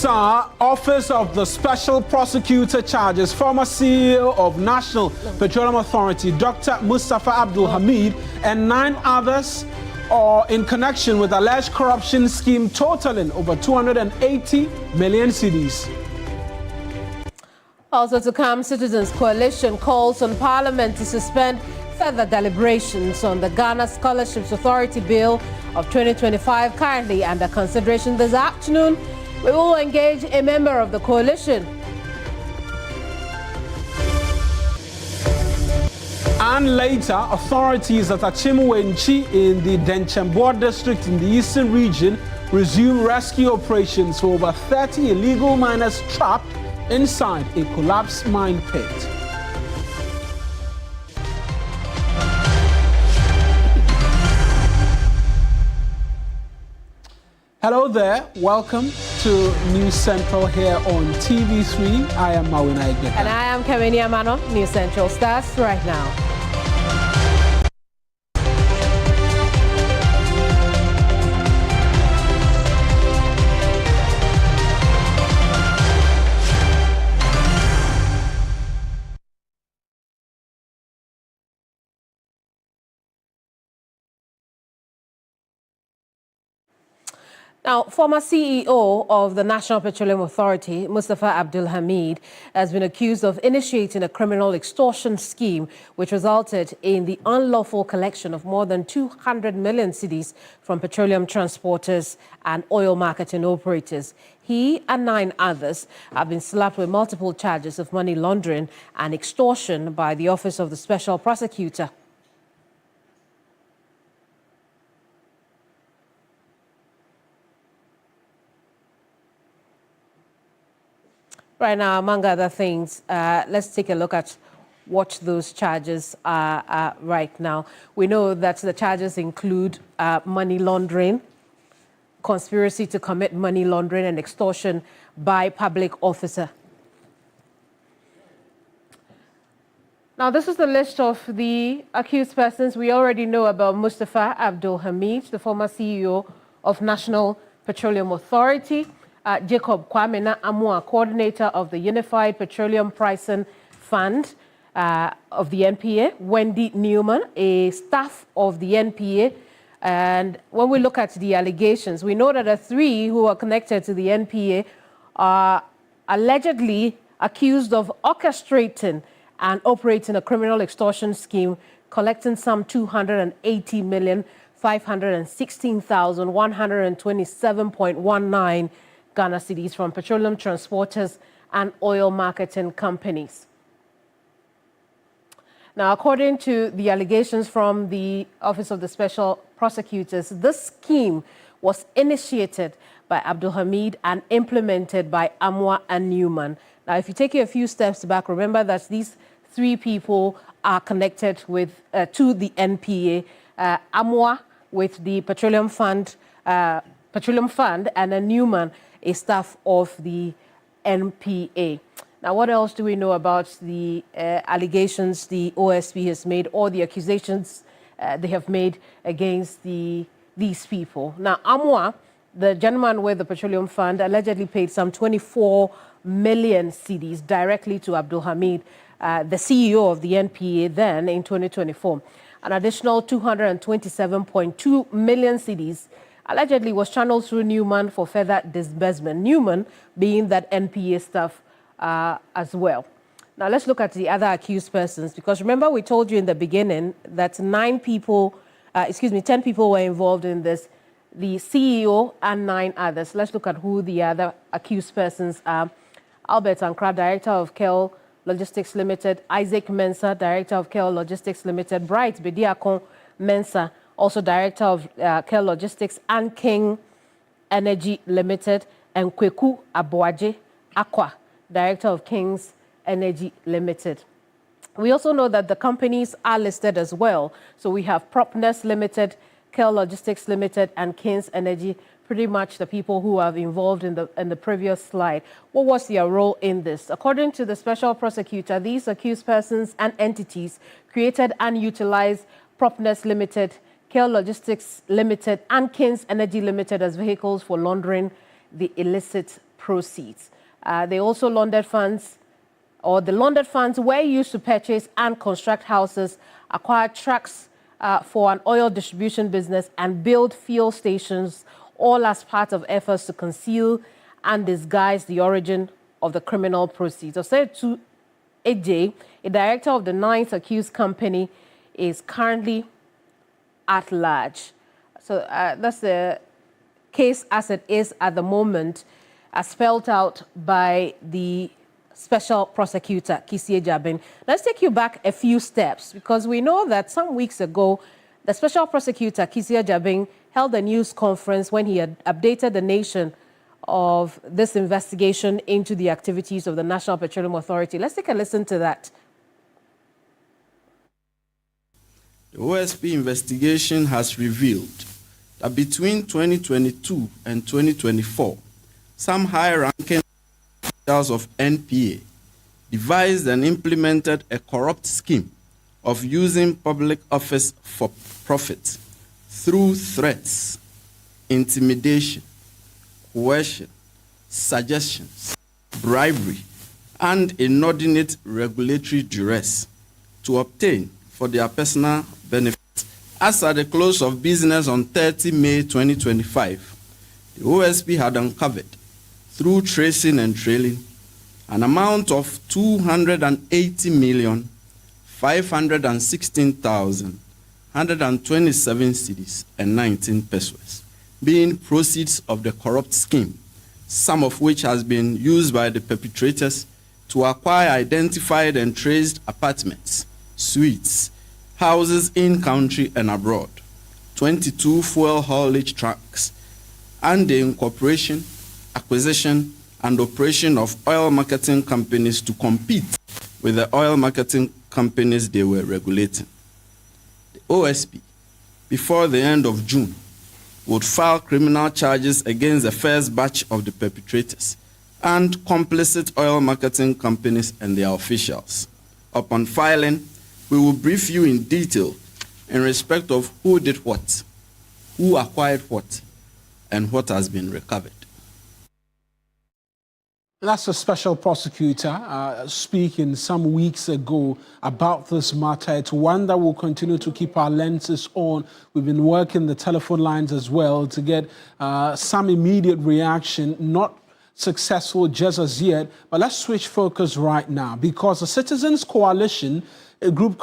Sir, Office of the Special Prosecutor charges former CEO of National Petroleum Authority, Dr. Mustafa Abdul Hamid, and 9 others are in connection with alleged corruption scheme totaling over 280 million cedis. Also to come, Citizens Coalition calls on Parliament to suspend further deliberations on the Ghana Scholarships Authority Bill of 2025, currently under consideration this afternoon. We will engage a member of the coalition. And later, authorities at Achimwenchi in the Denchambor district in the eastern region resume rescue operations for over 30 illegal miners trapped inside a collapsed mine pit. Hello there, welcome to News Central here on TV3. I am Mawina Igbeka. And I am Kameni Amano. News Central starts right now. Now, former CEO of the National Petroleum Authority, Mustafa Abdul Hamid, has been accused of initiating a criminal extortion scheme which resulted in the unlawful collection of more than 200 million cedis from petroleum transporters and oil marketing operators. He and 9 others have been slapped with multiple charges of money laundering and extortion by the Office of the Special Prosecutor. Right now, among other things, let's take a look at what those charges are right now. We know that the charges include money laundering, conspiracy to commit money laundering, and extortion by public officer. Now, this is the list of the accused persons. We already know about Mustafa Abdul Hamid, the former CEO of National Petroleum Authority. Jacob Kwamena Amua, coordinator of the Unified Petroleum Pricing Fund of the NPA. Wendy Newman, a staff of the NPA. And when we look at the allegations, we know that the 3 who are connected to the NPA are allegedly accused of orchestrating and operating a criminal extortion scheme, collecting some 280,516,127.19 Ghana cedis from petroleum transporters and oil marketing companies. Now, according to the allegations from the Office of the Special Prosecutors, this scheme was initiated by Abdul Hamid and implemented by Amwa and Newman. Now, if you take a few steps back, remember that these 3 people are connected with to the NPA. Amwa with the Petroleum Fund, and then Newman, a staff of the NPA. Now, what else do we know about the allegations the OSP has made or the accusations they have made against these people? Now, Amwa, the gentleman with the Petroleum Fund, allegedly paid some 24 million cedis directly to Abdul Hamid, the CEO of the NPA then in 2024. An additional 227.2 million cedis allegedly was channeled through Newman for further disbursement. Newman being that NPA staff as well. Now let's look at the other accused persons, because remember we told you in the beginning that 10 people were involved in this, the CEO and 9 others. Let's look at who the other accused persons are. Albert Ankra, Director of KEL Logistics Limited, Isaac Mensah, Director of KEL Logistics Limited, Bright Bediakon Mensah, also Director of KEL Logistics and King Energy Limited, and Kweku Aboaje Aqua, Director of King's Energy Limited. We also know that the companies are listed as well. So we have Propness Limited, KEL Logistics Limited, and King's Energy, pretty much the people who are involved in the previous slide. What was their role in this? According to the Special Prosecutor, these accused persons and entities created and utilized Propness Limited, KEL Logistics Limited, and King's Energy Limited as vehicles for laundering the illicit proceeds. They also laundered funds, or the laundered funds were used to purchase and construct houses, acquire trucks for an oil distribution business, and build fuel stations, all as part of efforts to conceal and disguise the origin of the criminal proceeds. Said to AJ, a director of the 9th accused company, is currently at large. So that's the case as it is at the moment, as spelled out by the Special Prosecutor, Kisie Jabin. Let's take you back a few steps, because we know that some weeks ago, the Special Prosecutor, Kisie Jabin, held a news conference when he had updated the nation of this investigation into the activities of the National Petroleum Authority. Let's take a listen to that. The OSP investigation has revealed that between 2022 and 2024, some high-ranking officials of NPA devised and implemented a corrupt scheme of using public office for profit through threats, intimidation, coercion, suggestions, bribery, and inordinate regulatory duress to obtain for their personal benefit. As at the close of business on 30 May 2025, the OSP had uncovered, through tracing and trailing, an amount of 280,516,127 cedis and 19 pesos, being proceeds of the corrupt scheme, some of which has been used by the perpetrators to acquire identified and traced apartments, suites, houses in country and abroad, 22 fuel haulage trucks, and the incorporation, acquisition, and operation of oil marketing companies to compete with the oil marketing companies they were regulating. The OSP, before the end of June, would file criminal charges against the first batch of the perpetrators and complicit oil marketing companies and their officials. Upon filing, we will brief you in detail in respect of who did what, who acquired what, and what has been recovered. That's a special prosecutor speaking some weeks ago about this matter. It's one that we'll continue to keep our lenses on. We've been working the telephone lines as well to get some immediate reaction, not successful just as yet. But let's switch focus right now, because the Citizens Coalition, a group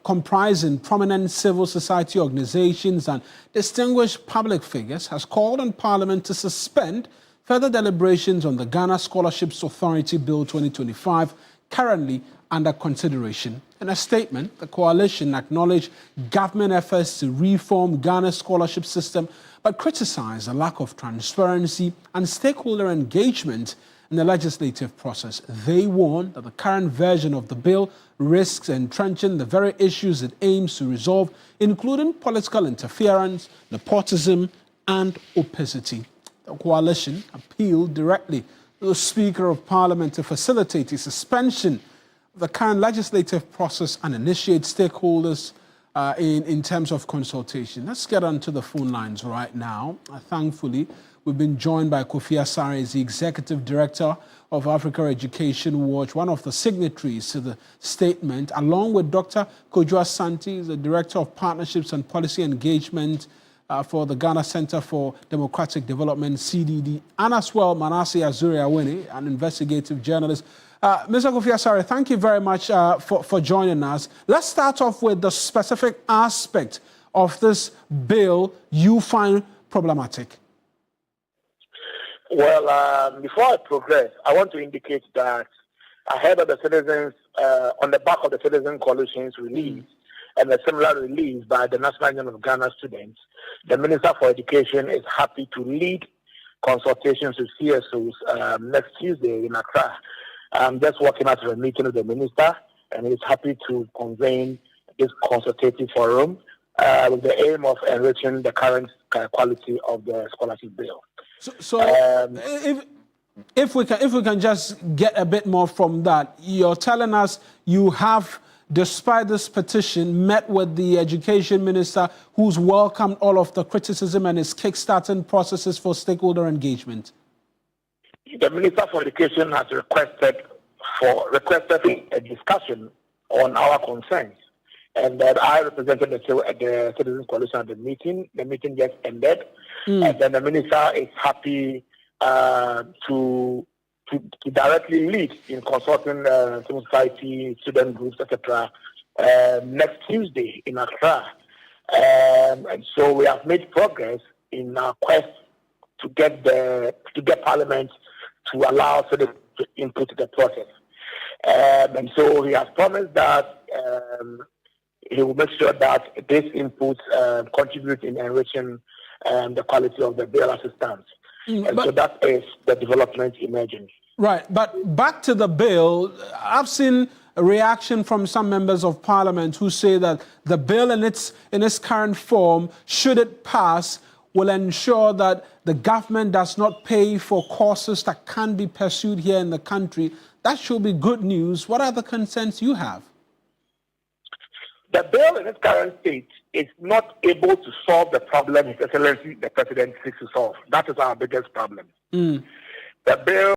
comprising prominent civil society organizations and distinguished public figures, has called on Parliament to suspend further deliberations on the Ghana Scholarships Authority Bill 2025, currently under consideration. In a statement, the coalition acknowledged government efforts to reform Ghana's scholarship system, but criticized the lack of transparency and stakeholder engagement in the legislative process. They warn that the current version of the bill risks entrenching the very issues it aims to resolve, including political interference, nepotism, and opacity. The coalition appealed directly to the Speaker of Parliament to facilitate a suspension of the current legislative process and initiate stakeholders in terms of consultation. Let's get onto the phone lines right now. Thankfully, we've been joined by Kofi Asare, the Executive Director of Africa Education Watch, one of the signatories to the statement, along with Dr. Kojo Asante, the Director of Partnerships and Policy Engagement for the Ghana Center for Democratic Development, CDD, and as well Manasseh Azuri-Awene, an investigative journalist. Mr. Kofi Asare, thank you very much for joining us. Let's start off with the specific aspect of this bill you find problematic. Well, before I progress, I want to indicate that ahead of the citizens, on the back of the Citizen Coalition's release, and a similar release by the National Union of Ghana Students, the Minister for Education is happy to lead consultations with CSOs next Tuesday in Accra. I'm just working after a meeting with the Minister, and he's happy to convene this consultative forum with the aim of enriching the current quality of the scholarship bill. If we can just get a bit more from that, you're telling us you have, despite this petition, met with the Education Minister, who's welcomed all of the criticism and is kickstarting processes for stakeholder engagement. the Minister for Education has requested a discussion on our concerns, and that I represented the Citizens Coalition at the meeting. The meeting just ended, and then the Minister is happy to directly lead in consulting civil society, student groups, etc. Next Tuesday in Accra, and so we have made progress in our quest to get Parliament to allow citizens to input the process. And so he has promised that he will make sure that this input contributes in enriching the quality of the bill as it stands. And so that is the development emerging. Right, but back to the bill, I've seen a reaction from some members of Parliament who say that the bill in its current form, should it pass, will ensure that the government does not pay for courses that can be pursued here in the country. That should be good news. What are the concerns you have? The bill in its current state is not able to solve the problem His Excellency the President seeks to solve. That is our biggest problem. The bill